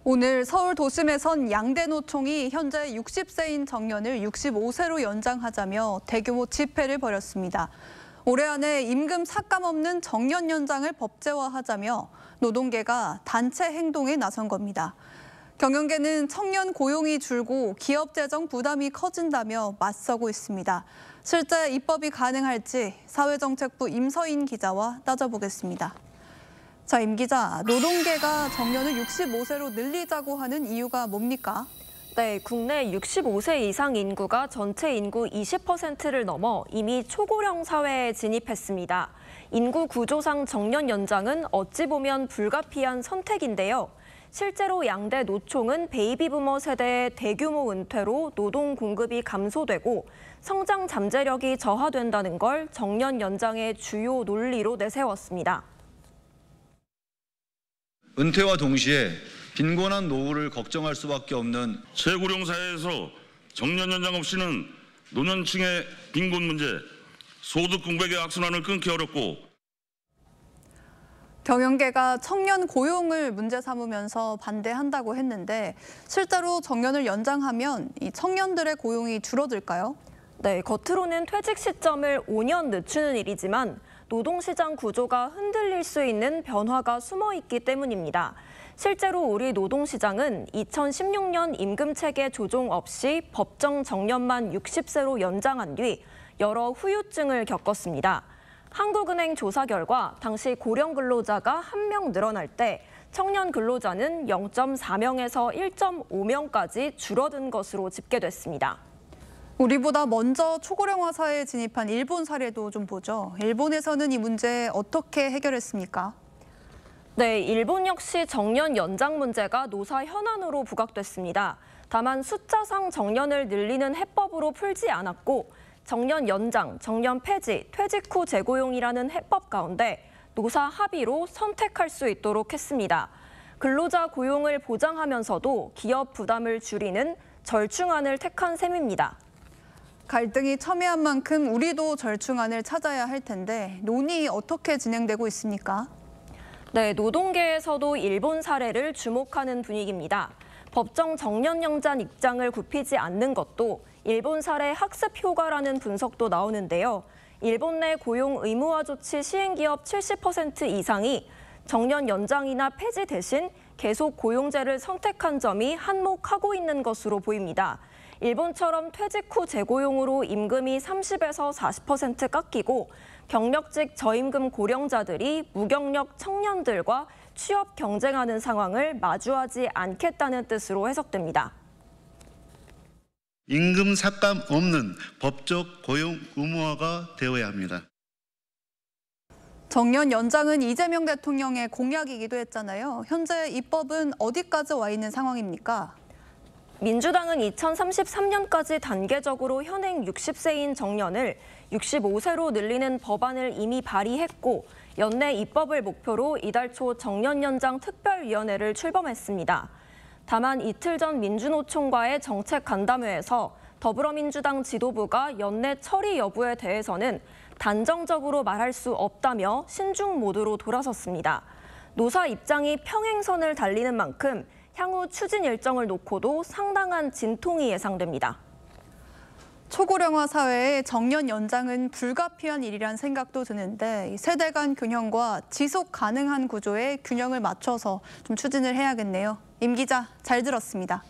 오늘 서울 도심에선 양대 노총이 현재 60세인 정년을 65세로 연장하자며 대규모 집회를 벌였습니다. 올해 안에 임금 삭감 없는 정년 연장을 법제화하자며 노동계가 단체 행동에 나선 겁니다. 경영계는 청년 고용이 줄고 기업 재정 부담이 커진다며 맞서고 있습니다. 실제 입법이 가능할지 사회정책부 임서인 기자와 따져보겠습니다. 자, 임 기자, 노동계가 정년을 65세로 늘리자고 하는 이유가 뭡니까? 네, 국내 65세 이상 인구가 전체 인구 20%를 넘어 이미 초고령 사회에 진입했습니다. 인구 구조상 정년 연장은 어찌 보면 불가피한 선택인데요. 실제로 양대 노총은 베이비 부머 세대의 대규모 은퇴로 노동 공급이 감소되고 성장 잠재력이 저하된다는 걸 정년 연장의 주요 논리로 내세웠습니다. 은퇴와 동시에 빈곤한 노후를 걱정할 수밖에 없는 최고령 사회에서 정년 연장 없이는 노년층의 빈곤 문제, 소득 공백의 악순환을 끊기 어렵고 경영계가 청년 고용을 문제 삼으면서 반대한다고 했는데 실제로 정년을 연장하면 이 청년들의 고용이 줄어들까요? 네, 겉으로는 퇴직 시점을 5년 늦추는 일이지만 노동시장 구조가 흔들릴 수 있는 변화가 숨어 있기 때문입니다. 실제로 우리 노동시장은 2016년 임금체계 조정 없이 법정 정년만 60세로 연장한 뒤 여러 후유증을 겪었습니다. 한국은행 조사 결과 당시 고령 근로자가 1명 늘어날 때 청년 근로자는 0.4명에서 1.5명까지 줄어든 것으로 집계됐습니다. 우리보다 먼저 초고령화 사회에 진입한 일본 사례도 좀 보죠. 일본에서는 이 문제 어떻게 해결했습니까? 네, 일본 역시 정년 연장 문제가 노사 현안으로 부각됐습니다. 다만 숫자상 정년을 늘리는 해법으로 풀지 않았고 정년 연장, 정년 폐지, 퇴직 후 재고용이라는 해법 가운데 노사 합의로 선택할 수 있도록 했습니다. 근로자 고용을 보장하면서도 기업 부담을 줄이는 절충안을 택한 셈입니다. 갈등이 첨예한 만큼 우리도 절충안을 찾아야 할 텐데 논의 어떻게 진행되고 있습니까? 네, 노동계에서도 일본 사례를 주목하는 분위기입니다. 법정 정년 연장 입장을 굽히지 않는 것도 일본 사례 학습 효과라는 분석도 나오는데요. 일본 내 고용 의무화 조치 시행 기업 70% 이상이 정년 연장이나 폐지 대신 계속 고용제를 선택한 점이 한몫하고 있는 것으로 보입니다. 일본처럼 퇴직 후 재고용으로 임금이 30에서 40% 깎이고 경력직 저임금 고령자들이 무경력 청년들과 취업 경쟁하는 상황을 마주하지 않겠다는 뜻으로 해석됩니다. 임금 삭감 없는 법적 고용 의무화가 되어야 합니다. 정년 연장은 이재명 대통령의 공약이기도 했잖아요. 현재 입법은 어디까지 와 있는 상황입니까? 민주당은 2033년까지 단계적으로 현행 60세인 정년을 65세로 늘리는 법안을 이미 발의했고 연내 입법을 목표로 이달 초 정년 연장 특별위원회를 출범했습니다. 다만 이틀 전 민주노총과의 정책 간담회에서 더불어민주당 지도부가 연내 처리 여부에 대해서는 단정적으로 말할 수 없다며 신중 모드로 돌아섰습니다. 노사 입장이 평행선을 달리는 만큼 향후 추진 일정을 놓고도 상당한 진통이 예상됩니다. 초고령화 사회에 정년 연장은 불가피한 일이란 생각도 드는데 세대 간 균형과 지속 가능한 구조의 균형을 맞춰서 좀 추진을 해야겠네요. 임 기자, 잘 들었습니다.